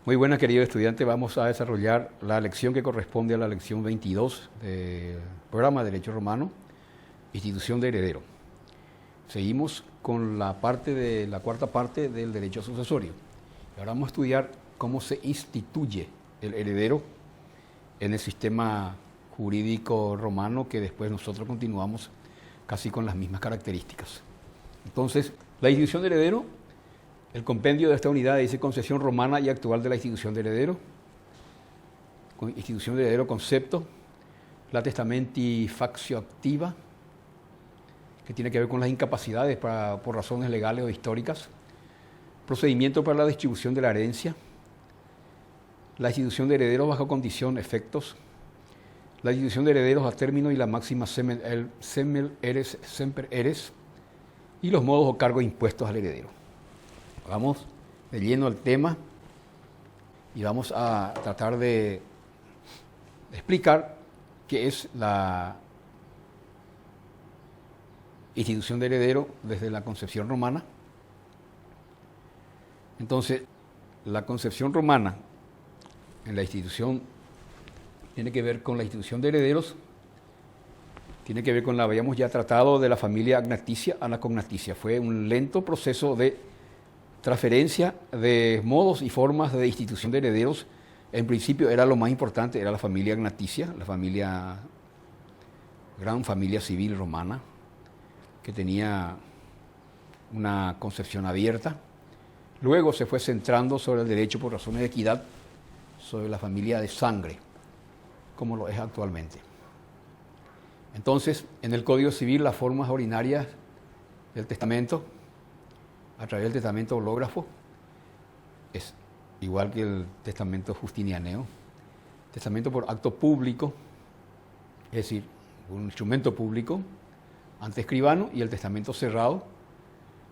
Muy buenas, querido estudiante. Vamos a desarrollar la lección que corresponde a la lección 22 del programa de Derecho Romano, Institución de Heredero. Seguimos con la cuarta parte del derecho sucesorio. Ahora vamos a estudiar cómo se instituye el heredero en el sistema jurídico romano, que después nosotros continuamos casi con las mismas características. Entonces, la institución de heredero, el compendio de esta unidad dice concepción romana y actual de la institución de heredero. Institución de heredero, concepto. La testamenti factio activa, que tiene que ver con las incapacidades por razones legales o históricas. Procedimiento para la distribución de la herencia. La institución de herederos bajo condición, efectos. La institución de herederos a término y la máxima semel eres semper eres. Y los modos o cargos impuestos al heredero. Vamos de lleno al tema y vamos a tratar de explicar qué es la institución de heredero desde la concepción romana. Entonces, la concepción romana en la institución tiene que ver con la institución de herederos, tiene que ver con la, habíamos ya tratado, de la familia agnaticia a la cognaticia. Fue un lento proceso de transferencia de modos y formas de institución de herederos. En principio era lo más importante, era la familia agnaticia, gran familia civil romana, que tenía una concepción abierta. Luego se fue centrando sobre el derecho por razones de equidad, sobre la familia de sangre, como lo es actualmente. Entonces, en el Código Civil, las formas ordinarias del testamento, a través del testamento hológrafo, es igual que el testamento justinianeo. Testamento por acto público, es decir, un instrumento público ante escribano, y el testamento cerrado,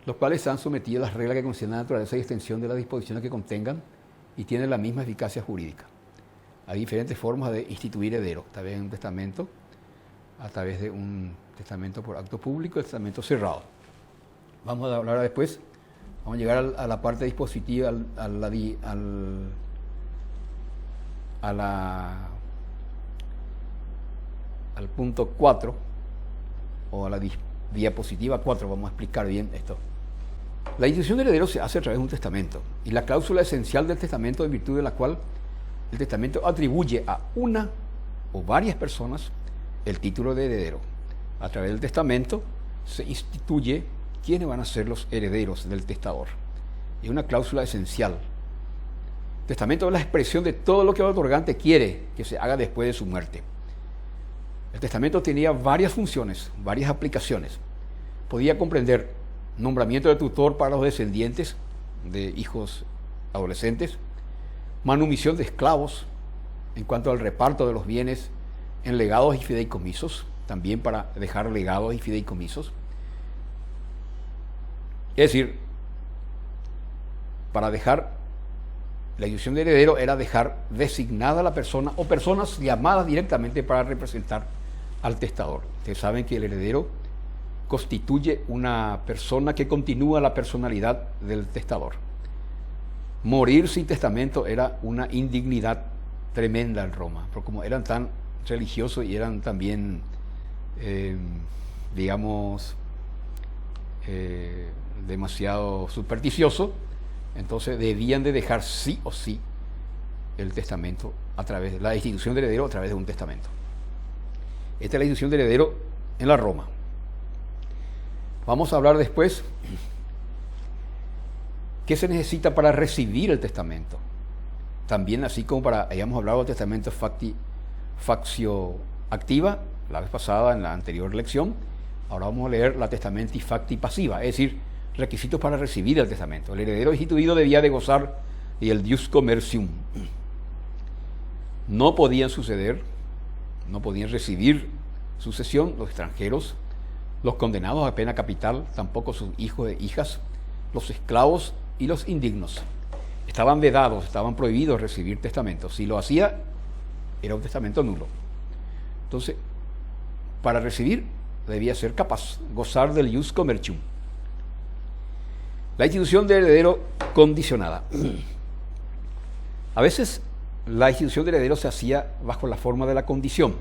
los cuales están sometidos a las reglas que conciernen la naturaleza y extensión de las disposiciones que contengan y tienen la misma eficacia jurídica. Hay diferentes formas de instituir herederos, a través de un testamento, a través de un testamento por acto público, el testamento cerrado. Vamos a hablar después. Vamos a llegar a la parte dispositiva, al punto 4, o a la diapositiva 4, vamos a explicar bien esto. La institución de heredero se hace a través de un testamento, y la cláusula esencial del testamento, en virtud de la cual el testamento atribuye a una o varias personas el título de heredero. A través del testamento se instituye quiénes van a ser los herederos del testador. Es una cláusula esencial. El testamento es la expresión de todo lo que el otorgante quiere que se haga después de su muerte. El testamento tenía varias funciones, varias aplicaciones. Podía comprender nombramiento de tutor para los descendientes de hijos adolescentes, manumisión de esclavos en cuanto al reparto de los bienes en legados y fideicomisos, también para dejar legados y fideicomisos. Es decir, para dejar, la institución de heredero era dejar designada a la persona o personas llamadas directamente para representar al testador. Ustedes saben que el heredero constituye una persona que continúa la personalidad del testador. Morir sin testamento era una indignidad tremenda en Roma, porque como eran tan religiosos y eran también, demasiado supersticiosos, entonces debían de dejar sí o sí el testamento a través de la institución de heredero, a través de un testamento. Esta es la institución de heredero en la Roma. Vamos a hablar después qué se necesita para recibir el testamento. También, así como hayamos hablado del testamento factio activa la vez pasada en la anterior lección, ahora vamos a leer la testamenti facti pasiva, es decir, requisitos para recibir el testamento. El heredero instituido debía de gozar del jus commercium. No podían recibir sucesión los extranjeros, los condenados a pena capital, tampoco sus hijos e hijas, los esclavos y los indignos. Estaban vedados, estaban prohibidos recibir testamento. Si lo hacía, era un testamento nulo. Entonces, para recibir, debía ser capaz, gozar del jus commercium. La institución de heredero condicionada. A veces la institución del heredero se hacía bajo la forma de la condición.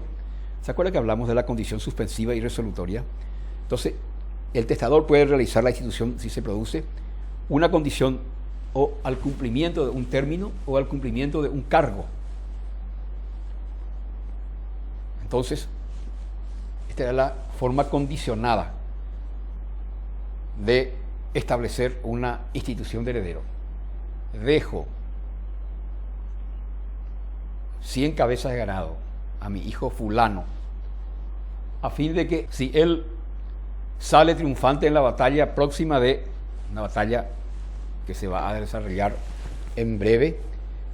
¿Se acuerda que hablamos de la condición suspensiva y resolutoria? Entonces, el testador puede realizar la institución si se produce una condición o al cumplimiento de un término o al cumplimiento de un cargo. Entonces, esta era la forma condicionada de establecer una institución de heredero. Dejo 100 cabezas de ganado a mi hijo fulano, a fin de que si él sale triunfante en la batalla próxima de una batalla que se va a desarrollar en breve,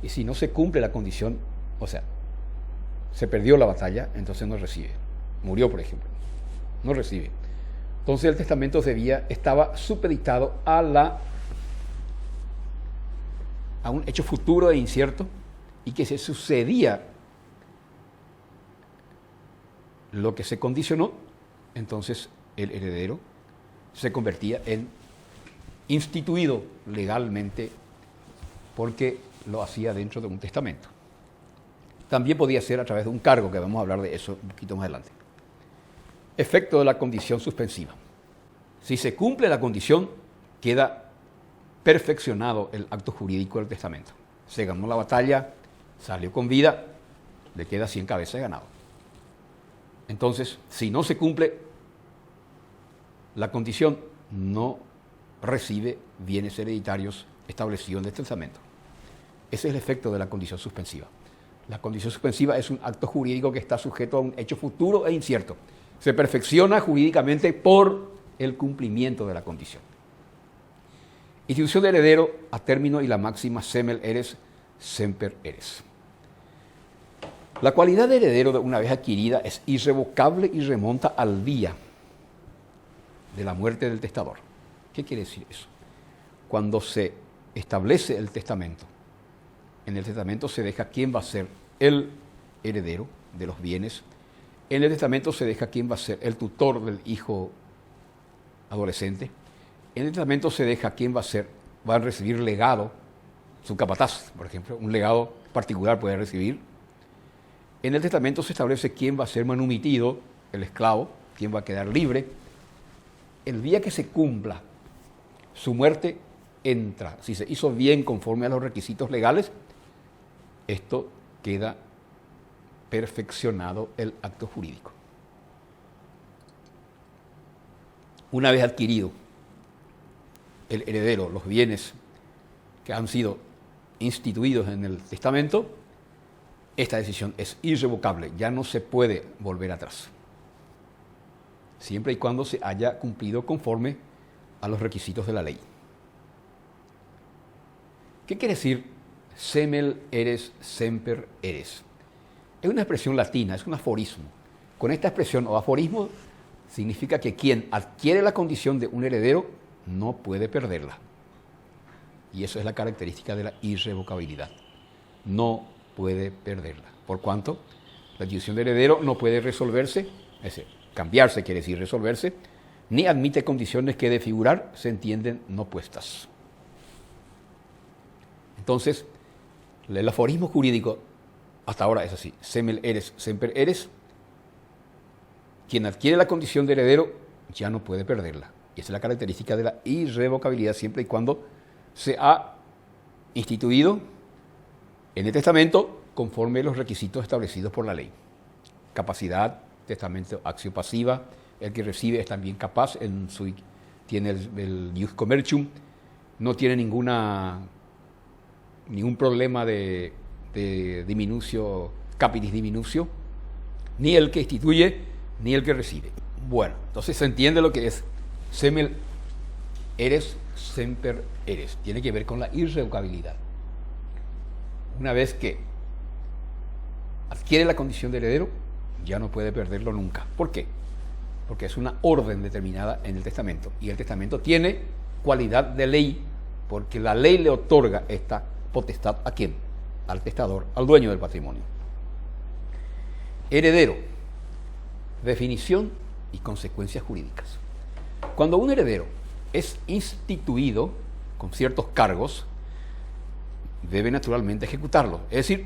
y si no se cumple la condición, o sea, se perdió la batalla, entonces no recibe. Murió, por ejemplo, no recibe. Entonces el testamento estaba supeditado a un hecho futuro e incierto, y que se sucedía lo que se condicionó, entonces el heredero se convertía en instituido legalmente porque lo hacía dentro de un testamento. También podía ser a través de un cargo, que vamos a hablar de eso un poquito más adelante. Efecto de la condición suspensiva. Si se cumple la condición, queda perfeccionado el acto jurídico del testamento. Se ganó la batalla, salió con vida, le queda 100 cabezas de ganado. Entonces, si no se cumple la condición, no recibe bienes hereditarios establecidos en el testamento. Ese es el efecto de la condición suspensiva. La condición suspensiva es un acto jurídico que está sujeto a un hecho futuro e incierto. Se perfecciona jurídicamente por el cumplimiento de la condición. Institución de heredero a término y la máxima semel eres, semper eres. La cualidad de heredero de una vez adquirida es irrevocable y remonta al día de la muerte del testador. ¿Qué quiere decir eso? Cuando se establece el testamento, en el testamento se deja quién va a ser el heredero de los bienes. En el testamento se deja quién va a ser el tutor del hijo adolescente. En el testamento se deja quién va a recibir legado, su capataz, por ejemplo, un legado particular puede recibir. En el testamento se establece quién va a ser manumitido, el esclavo, quién va a quedar libre. El día que se cumpla su muerte, entra. Si se hizo bien conforme a los requisitos legales, esto queda perfeccionado el acto jurídico. Una vez adquirido el heredero, los bienes que han sido instituidos en el testamento, esta decisión es irrevocable, ya no se puede volver atrás, siempre y cuando se haya cumplido conforme a los requisitos de la ley. ¿Qué quiere decir semel eres, semper eres? Es una expresión latina, es un aforismo. Con esta expresión o aforismo significa que quien adquiere la condición de un heredero no puede perderla. Y eso es la característica de la irrevocabilidad. No puede perderla. Por cuanto la institución de heredero no puede resolverse, es decir, cambiarse quiere decir resolverse, ni admite condiciones que de figurar se entienden no puestas. Entonces, el aforismo jurídico hasta ahora es así: semel eres, semper eres. Quien adquiere la condición de heredero ya no puede perderla. Y esa es la característica de la irrevocabilidad, siempre y cuando se ha instituido en el testamento conforme a los requisitos establecidos por la ley. Capacidad, testamento, acción pasiva. El que recibe es también capaz, tiene el ius commercium, no tiene ningún problema de diminutio, capitis diminutio, ni el que instituye, ni el que recibe. Bueno, entonces se entiende lo que es semel eres, semper eres. Tiene que ver con la irrevocabilidad. Una vez que adquiere la condición de heredero, ya no puede perderlo nunca. ¿Por qué? Porque es una orden determinada en el testamento. Y el testamento tiene cualidad de ley, porque la ley le otorga esta potestad ¿a quién? Al testador, al dueño del patrimonio. Heredero. Definición y consecuencias jurídicas. Cuando un heredero es instituido con ciertos cargos, debe naturalmente ejecutarlo, es decir,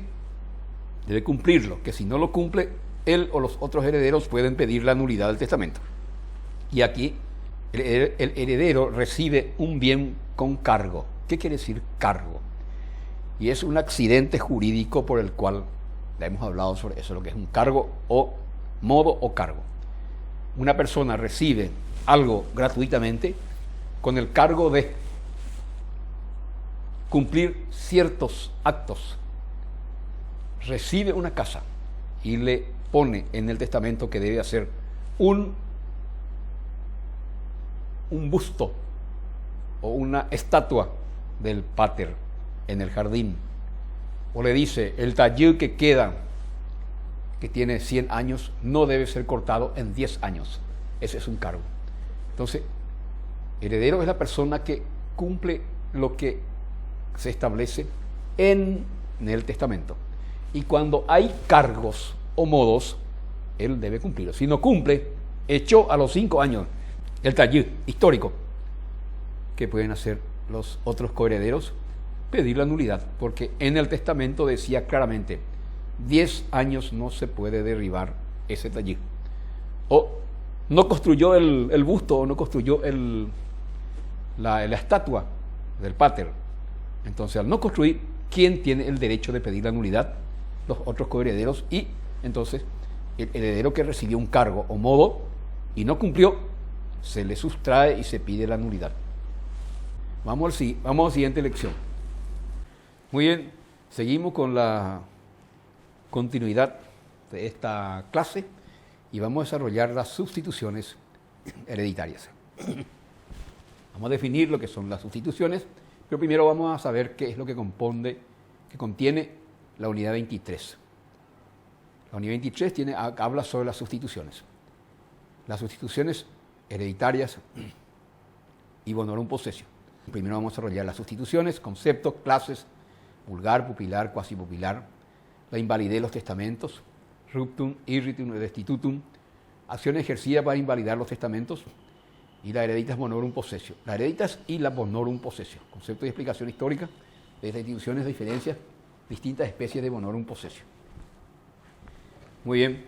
debe cumplirlo, que si no lo cumple, él o los otros herederos pueden pedir la nulidad del testamento. Y aquí el heredero recibe un bien con cargo. ¿Qué quiere decir cargo? Y es un accidente jurídico por el cual, ya hemos hablado sobre eso, lo que es un cargo o modo o cargo. Una persona recibe algo gratuitamente con el cargo de cumplir ciertos actos. Recibe una casa y le pone en el testamento que debe hacer un busto o una estatua del pater en el jardín, o le dice el taller que queda, que tiene 100 años, no debe ser cortado en 10 años. Ese es un cargo. Entonces, heredero es la persona que cumple lo que se establece en el testamento. Y cuando hay cargos o modos, él debe cumplirlo. Si no cumple, echó a los 5 años el taller histórico. ¿Qué pueden hacer los otros coherederos? Pedir la nulidad, porque en el testamento decía claramente, 10 años no se puede derribar ese taller. O no construyó el busto, o no construyó la estatua del pater. Entonces, al no construir, ¿quién tiene el derecho de pedir la nulidad? Los otros coherederos. Y entonces, el heredero que recibió un cargo o modo y no cumplió, se le sustrae y se pide la nulidad. Vamos a la siguiente lección. Muy bien, seguimos con la continuidad de esta clase y vamos a desarrollar las sustituciones hereditarias. Vamos a definir lo que son las sustituciones, pero primero vamos a saber qué es lo que contiene la unidad 23. La unidad 23 habla sobre las sustituciones. Las sustituciones hereditarias y bonorum possessio. Primero vamos a desarrollar las sustituciones, conceptos, clases, vulgar, pupilar, quasi pupilar, la invalidez de los testamentos, ruptum, irritum, restitutum, acción ejercida para invalidar los testamentos, y la hereditas bonorum possessio. La hereditas y la bonorum possessio. Concepto y explicación histórica de las instituciones de diferencias, distintas especies de bonorum possessio. Muy bien.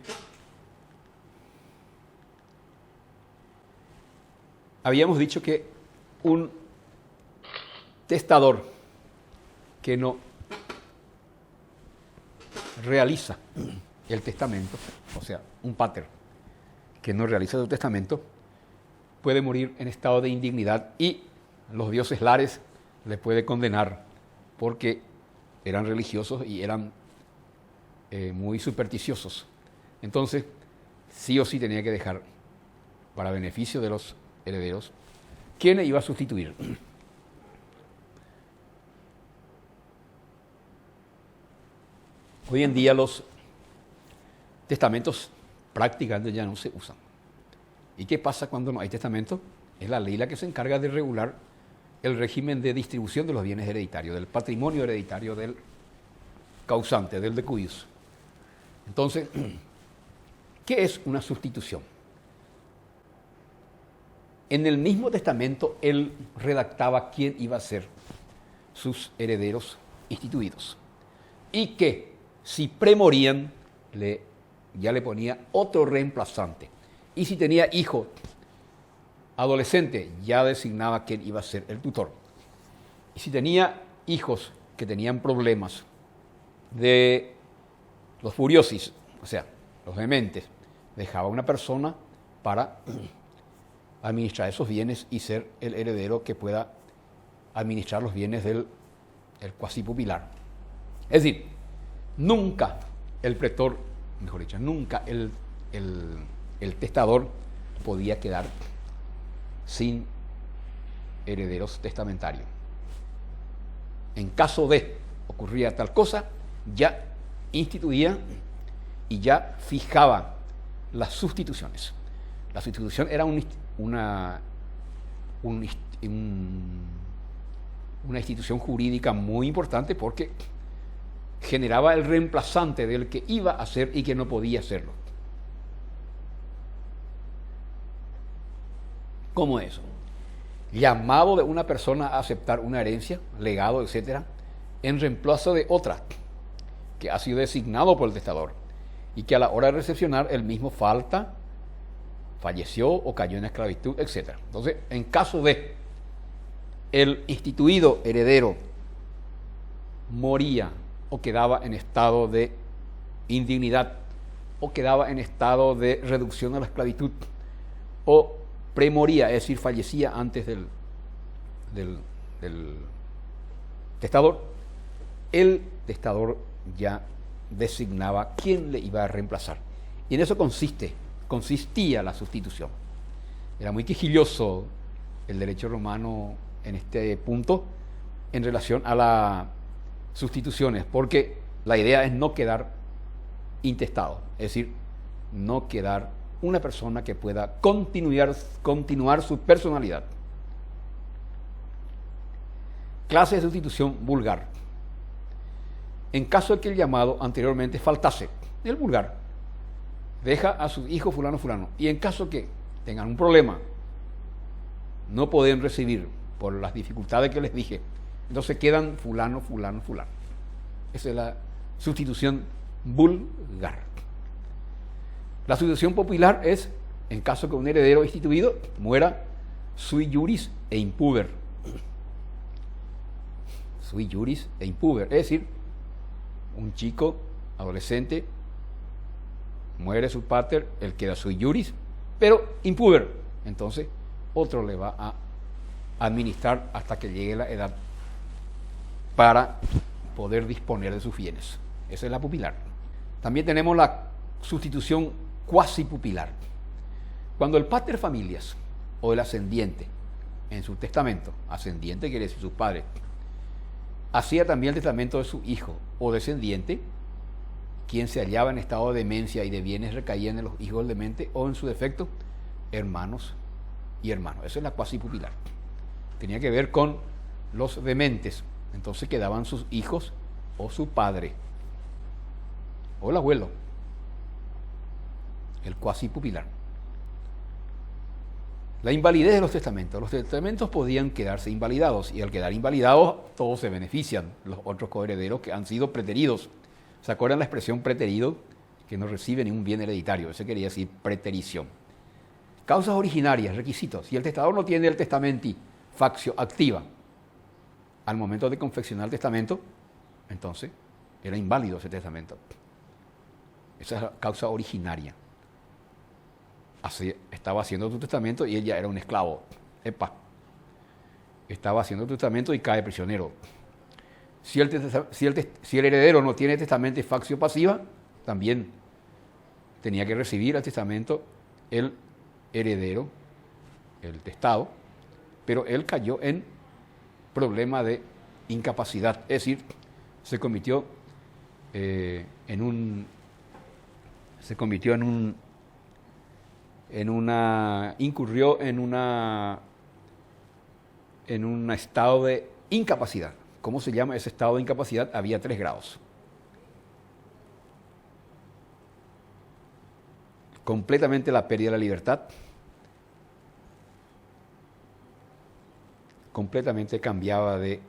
Habíamos dicho que un testador que no realiza el testamento, o sea, un pater que no realiza el testamento, puede morir en estado de indignidad y los dioses lares le puede condenar porque eran religiosos y eran muy supersticiosos. Entonces, sí o sí tenía que dejar, para beneficio de los herederos, ¿quién iba a sustituir? Hoy en día los testamentos prácticamente ya no se usan. ¿Y qué pasa cuando no hay testamento? Es la ley la que se encarga de regular el régimen de distribución de los bienes hereditarios, del patrimonio hereditario del causante, del decuius. Entonces, ¿qué es una sustitución? En el mismo testamento, él redactaba quién iba a ser sus herederos instituidos. Y que si premorían, ya le ponía otro reemplazante. Y si tenía hijo adolescente, ya designaba quién iba a ser el tutor. Y si tenía hijos que tenían problemas de los furiosis, o sea, los dementes, dejaba una persona para administrar esos bienes y ser el heredero que pueda administrar los bienes del quasi pupilar. Es decir, nunca el pretor, mejor dicho, nunca el testador podía quedar sin herederos testamentarios. En caso de ocurría tal cosa, ya instituía y ya fijaba las sustituciones. La sustitución era una institución jurídica muy importante porque generaba el reemplazante del que iba a hacer y que no podía hacerlo. ¿Cómo es eso? Llamado de una persona a aceptar una herencia, legado, etc., en reemplazo de otra que ha sido designado por el testador y que a la hora de recepcionar el mismo falleció o cayó en esclavitud, etc. Entonces, en caso de el instituido heredero moría o quedaba en estado de indignidad o quedaba en estado de reducción a la esclavitud o premoría, es decir, fallecía antes del testador, el testador ya designaba quién le iba a reemplazar. Y en eso consistía la sustitución. Era muy quisquilloso el derecho romano en este punto en relación a las sustituciones, porque la idea es no quedar intestado, es decir, no quedar una persona que pueda continuar su personalidad. Clase de sustitución vulgar. En caso de que el llamado anteriormente faltase, el vulgar deja a su hijo fulano fulano, y en caso que tengan un problema, no pueden recibir por las dificultades que les dije, entonces quedan fulano, fulano, fulano. Esa es la sustitución vulgar. La sustitución popular es en caso que un heredero instituido muera sui juris e impuber. Sui juris e impuber, es decir, un chico adolescente muere su pater, él queda sui juris, pero impuber. Entonces, otro le va a administrar hasta que llegue la edad para poder disponer de sus bienes. Esa es la pupilar. También tenemos la sustitución cuasi pupilar. Cuando el pater familias o el ascendiente en su testamento, ascendiente quiere decir sus padres, hacía también el testamento de su hijo o descendiente, quien se hallaba en estado de demencia y de bienes recaían en los hijos del demente o en su defecto, hermanos y hermanos. Eso es la cuasi pupilar. Tenía que ver con los dementes. Entonces quedaban sus hijos o su padre o el abuelo, el cuasi pupilar. La invalidez de los testamentos. Los testamentos podían quedarse invalidados y al quedar invalidados todos se benefician, los otros coherederos que han sido preteridos. ¿Se acuerdan la expresión preterido? Que no recibe ningún bien hereditario. Eso quería decir preterición. Causas originarias, requisitos. Si el testador no tiene el testamenti factio activa al momento de confeccionar el testamento, entonces era inválido ese testamento. Esa es la causa originaria. Así, estaba haciendo tu testamento y él ya era un esclavo. Estaba haciendo tu testamento y cae prisionero. Si el heredero no tiene testamento y factio pasiva, también tenía que recibir el testamento el heredero, el testado, pero él cayó en problema de incapacidad, es decir, incurrió en un estado de incapacidad. ¿Cómo se llama ese estado de incapacidad? Había 3 grados. Completamente la pérdida de la libertad, completamente cambiaba de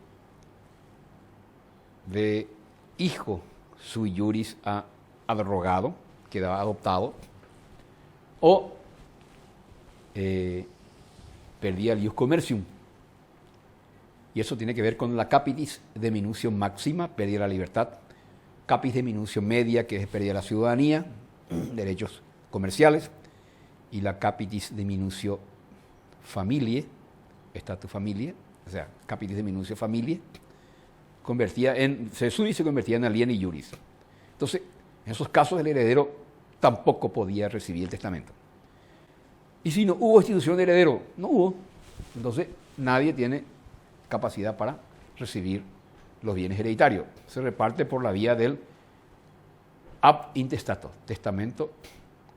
hijo sui juris a abrogado, quedaba adoptado, o perdía el ius commercium. Y eso tiene que ver con la capitis deminutio máxima, pérdida de la libertad, capitis deminutio media, que es pérdida de la ciudadanía, derechos comerciales, y la capitis deminutio familiae, status familiae, o sea, capitis deminutio familiae, se convertía en alieni juris. Entonces, en esos casos el heredero tampoco podía recibir el testamento. Y si no hubo institución de heredero, no hubo, entonces nadie tiene capacidad para recibir los bienes hereditarios. Se reparte por la vía del ab intestato, testamento,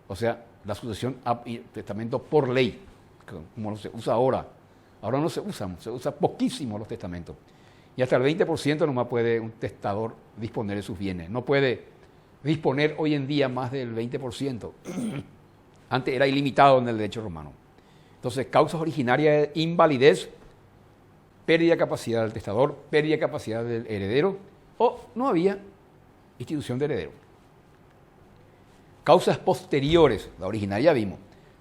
o sea, la sucesión ab testamento por ley, como se usa ahora. Ahora no se usa poquísimo los testamentos. Y hasta el 20% nomás puede un testador disponer de sus bienes. No puede disponer hoy en día más del 20%. Antes era ilimitado en el derecho romano. Entonces, causas originarias de invalidez, pérdida de capacidad del testador, pérdida de capacidad del heredero, o no había institución de heredero. Causas posteriores, la original ya vimos,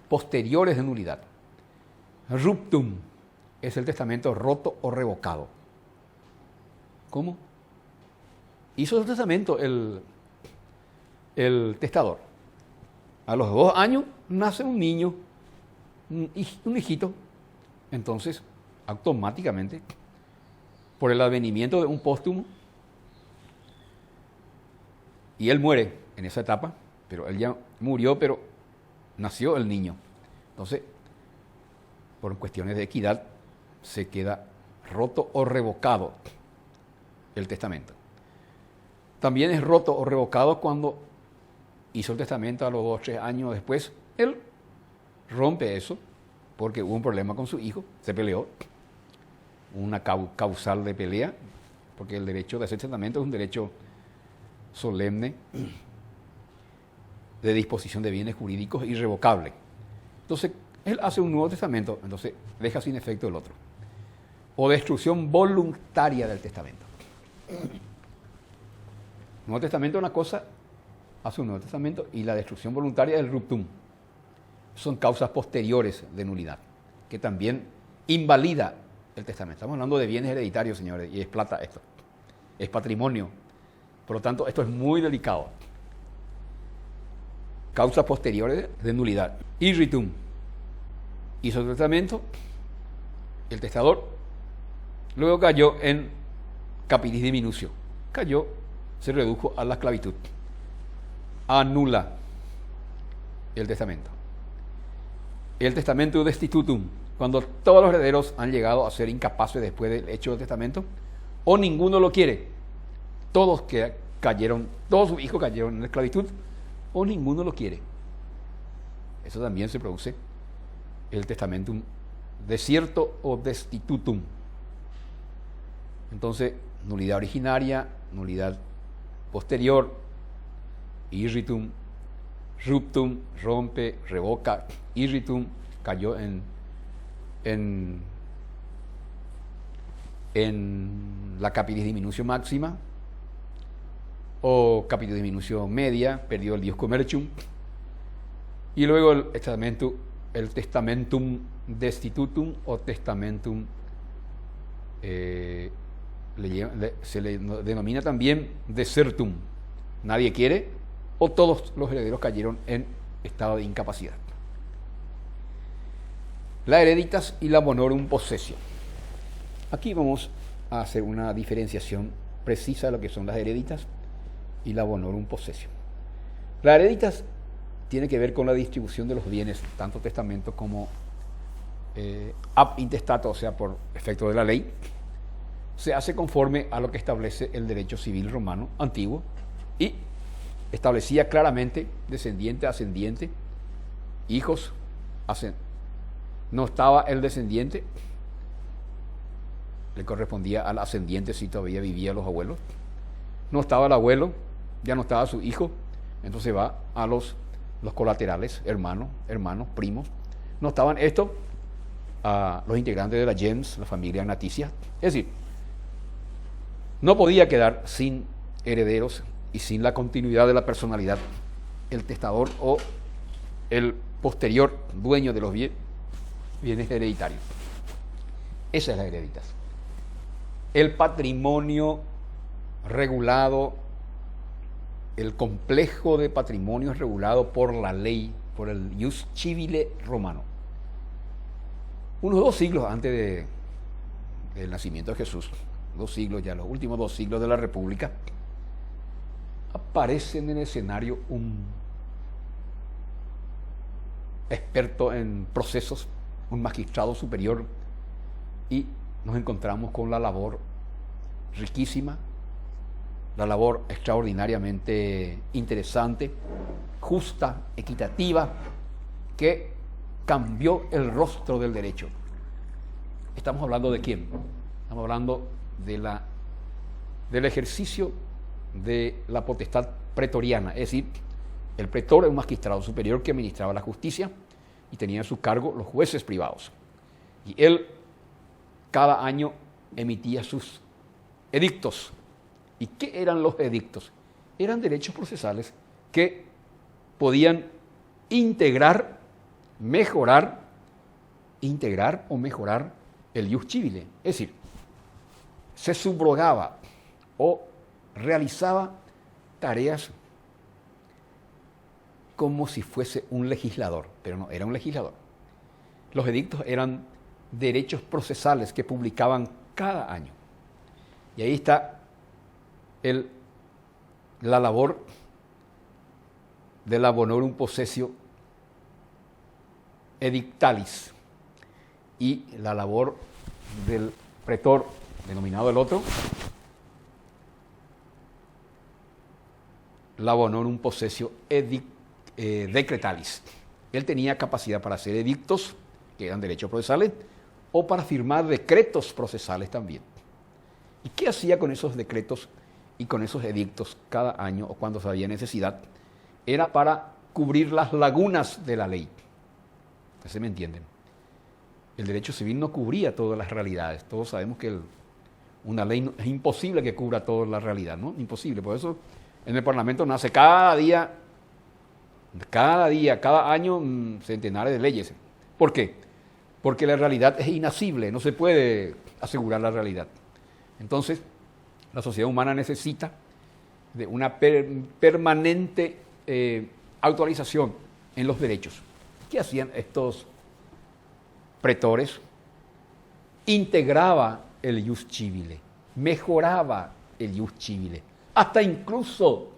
posteriores de nulidad. Ruptum es el testamento roto o revocado. ¿Cómo? Hizo el testamento el testador. A los 2 años nace un niño, un hijito. Entonces, automáticamente, por el advenimiento de un póstumo, y él muere en esa etapa, pero él ya murió, pero nació el niño. Entonces, por cuestiones de equidad, se queda roto o revocado el testamento. También es roto o revocado cuando hizo el testamento a los 2 o 3 años después. Él rompe eso porque hubo un problema con su hijo, se peleó, una causal de pelea, porque el derecho de hacer testamento es un derecho solemne de disposición de bienes jurídicos irrevocable. Entonces, él hace un nuevo testamento, entonces deja sin efecto el otro. O destrucción voluntaria del testamento. Nuevo testamento es una cosa, hace un nuevo testamento, y la destrucción voluntaria es el ruptum. Son causas posteriores de nulidad, que también invalida el testamento. Estamos hablando de bienes hereditarios, señores, y es plata esto. Es patrimonio. Por lo tanto, esto es muy delicado. Causas posteriores de nulidad. Irritum. Hizo el testamento, el testador, luego cayó en capitis diminutio. Cayó, se redujo a la esclavitud. Anula el testamento. El testamento destitutum, cuando todos los herederos han llegado a ser incapaces después del hecho del testamento, o ninguno lo quiere, todos sus hijos cayeron en la esclavitud, o ninguno lo quiere. Eso también se produce el testamentum desierto o destitutum. Entonces, nulidad originaria, nulidad posterior, irritum, ruptum, rompe, revoca, irritum, cayó en la capitis diminutio máxima o capitis diminutio media, perdió el dius commercium, y luego el testamentum destitutum o testamentum se le denomina también desertum. Nadie quiere, o todos los herederos cayeron en estado de incapacidad. La hereditas y la bonorum possessio. Aquí vamos a hacer una diferenciación precisa de lo que son las hereditas y la bonorum possessio. La hereditas tiene que ver con la distribución de los bienes, tanto testamento como ab intestato, o sea, por efecto de la ley. Se hace conforme a lo que establece el derecho civil romano antiguo y establecía claramente descendiente, ascendiente, hijos, no estaba el descendiente, le correspondía al ascendiente si todavía vivían los abuelos, no estaba el abuelo, ya no estaba su hijo, entonces va a los colaterales, hermanos, primos. No estaban estos a los integrantes de la gens, la familia naticia. Es decir, no podía quedar sin herederos y sin la continuidad de la personalidad el testador o el posterior dueño de los bienes hereditarios. Esa es la hereditas. El patrimonio regulado, el complejo de patrimonio regulado por la ley, por el ius civile romano. Unos 2 siglos antes del nacimiento de Jesús, 2 siglos ya, los últimos 2 siglos de la República, aparece en el escenario un experto en procesos, un magistrado superior, y nos encontramos con la labor riquísima, la labor extraordinariamente interesante, justa, equitativa, que cambió el rostro del derecho. ¿Estamos hablando de quién? Estamos hablando del ejercicio de la potestad pretoriana, es decir, el pretor es un magistrado superior que administraba la justicia y tenía a su cargo los jueces privados. Y él cada año emitía sus edictos. ¿Y qué eran los edictos? Eran derechos procesales que podían integrar o mejorar el ius civile. Es decir, se subrogaba o realizaba tareas como si fuese un legislador, pero no era un legislador. Los edictos eran derechos procesales que publicaban cada año. Y ahí está la labor de la bonorum possessio edictalis y la labor del pretor, denominado el otro, la bonorum possessio decretalis. Él tenía capacidad para hacer edictos, que eran derechos procesales, o para firmar decretos procesales también. ¿Y qué hacía con esos decretos y con esos edictos cada año o cuando había necesidad? Era para cubrir las lagunas de la ley. ¿Se me entienden? El derecho civil no cubría todas las realidades. Todos sabemos que una ley es imposible que cubra toda la realidad, ¿no? Imposible. Por eso en el Parlamento nace cada año centenares de leyes. ¿Por qué? Porque la realidad es inasible, no se puede asegurar la realidad. Entonces, la sociedad humana necesita de una permanente actualización en los derechos. ¿Qué hacían estos pretores? Integraba el ius civile, mejoraba el ius civile, hasta incluso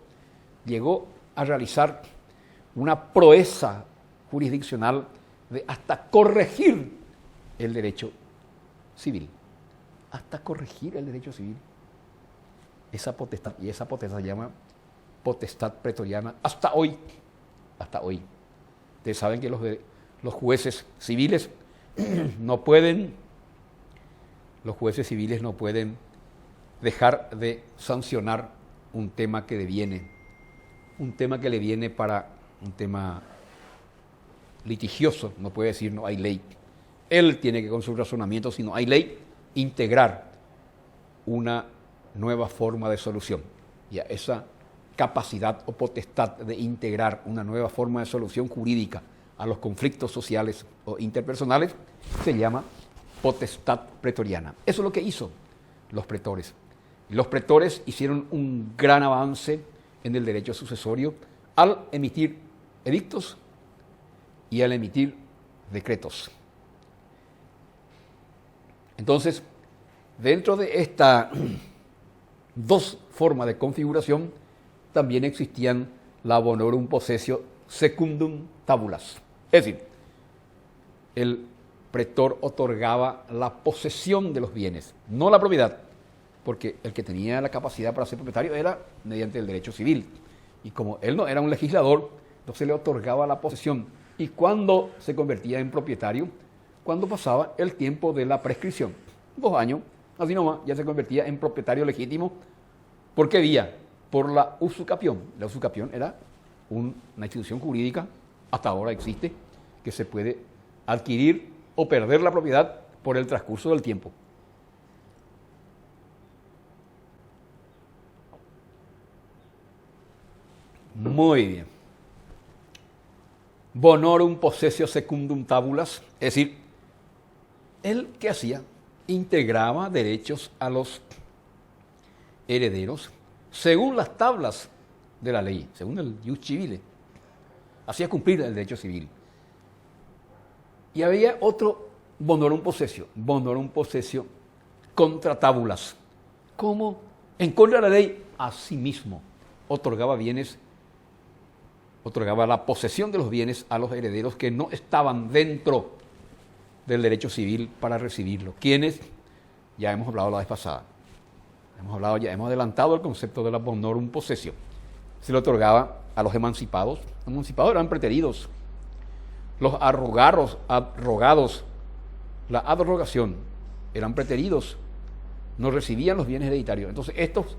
llegó a realizar una proeza jurisdiccional de hasta corregir el derecho civil, hasta corregir el derecho civil. Esa potestad se llama potestad pretoriana hasta hoy. Ustedes saben que los jueces civiles no pueden dejar de sancionar un tema que le viene para un tema litigioso. No puede decir no hay ley. Él tiene que, con su razonamiento, si no hay ley, integrar una nueva forma de solución. Y a esa capacidad o potestad de integrar una nueva forma de solución jurídica a los conflictos sociales o interpersonales se llama potestad pretoriana. Eso es lo que hizo los pretores. Los pretores hicieron un gran avance en el derecho sucesorio al emitir edictos y al emitir decretos. Entonces, dentro de estas dos formas de configuración, también existían la bonorum possessio secundum tabulas. Es decir, el pretor otorgaba la posesión de los bienes, no la propiedad, porque el que tenía la capacidad para ser propietario era mediante el derecho civil. Y como él no era un legislador, entonces le otorgaba la posesión. Y cuando se convertía en propietario, cuando pasaba el tiempo de la prescripción, 2 años, así nomás, ya se convertía en propietario legítimo. ¿Por qué vía? Por la usucapión. La usucapión era una institución jurídica, hasta ahora existe, que se puede adquirir o perder la propiedad por el transcurso del tiempo. Muy bien. Bonorum possessio secundum tabulas, es decir, él, ¿qué hacía? Integraba derechos a los herederos según las tablas de la ley, según el ius civile. Hacía cumplir el derecho civil. Y había otro bonorum possessio contra tabulas. ¿Cómo? En contra de la ley, asimismo, otorgaba la posesión de los bienes a los herederos que no estaban dentro del derecho civil para recibirlo. ¿Quiénes? Ya hemos hablado la vez pasada. Hemos adelantado el concepto de la bonorum possessio. Se le otorgaba a los emancipados. Los emancipados eran preteridos. Los arrogados, la abrogación, eran preteridos. No recibían los bienes hereditarios. Entonces, estos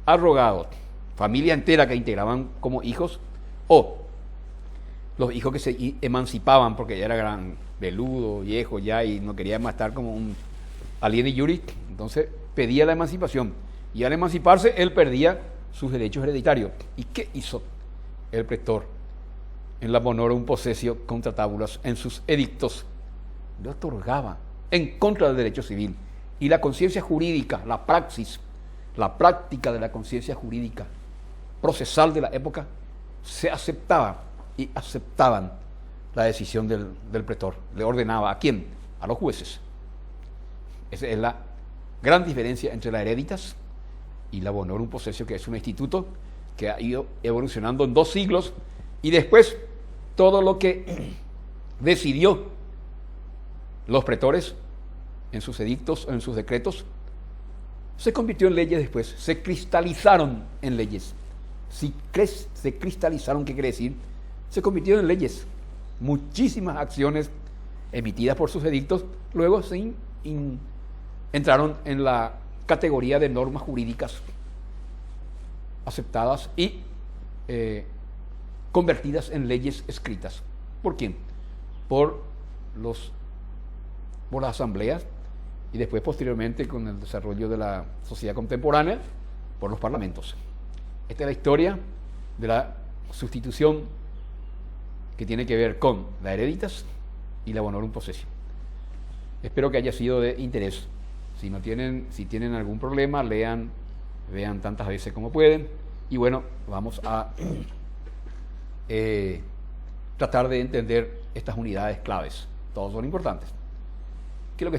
arrogados, familia entera que integraban como hijos, o los hijos que se emancipaban porque ya era gran, veludo, viejo ya, y no quería más estar como alieni iuris, entonces pedía la emancipación. Y al emanciparse, él perdía sus derechos hereditarios. ¿Y qué hizo el pretor? En la bonorum possessio contra tabulas, en sus edictos, le otorgaba en contra del derecho civil. Y la conciencia jurídica, la praxis, la práctica de la conciencia jurídica procesal de la época, se aceptaba y aceptaban la decisión del pretor. Le ordenaba, ¿a quién? A los jueces. Esa es la gran diferencia entre la hereditas y la bonorum possessio, que es un instituto que ha ido evolucionando en 2 siglos, y después todo lo que decidió los pretores en sus edictos, en sus decretos, se convirtió en leyes después, se cristalizaron en leyes. Si se cristalizaron, ¿qué quiere decir? Se convirtieron en leyes. Muchísimas acciones emitidas por sus edictos luego se entraron en la categoría de normas jurídicas aceptadas y convertidas en leyes escritas. ¿Por quién? Por las asambleas, y después posteriormente, con el desarrollo de la sociedad contemporánea, por los parlamentos. Esta es la historia de la sustitución que tiene que ver con la hereditas y la bonorum possessio. Espero que haya sido de interés. Si tienen algún problema, vean tantas veces como pueden. Y bueno, vamos a tratar de entender estas unidades claves. Todos son importantes. ¿Qué es lo que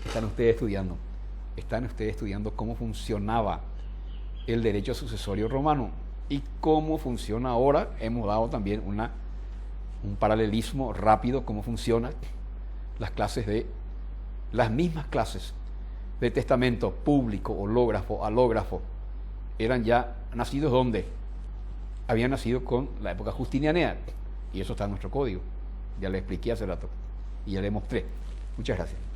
están ustedes estudiando? Están ustedes estudiando cómo funcionaba el derecho sucesorio romano y cómo funciona ahora. Hemos dado también un paralelismo rápido, cómo funcionan las mismas clases de testamento público, hológrafo, alógrafo, eran ya nacidos ¿dónde? Habían nacido con la época justinianea, y eso está en nuestro código. Ya le expliqué hace rato y ya le mostré. Muchas gracias.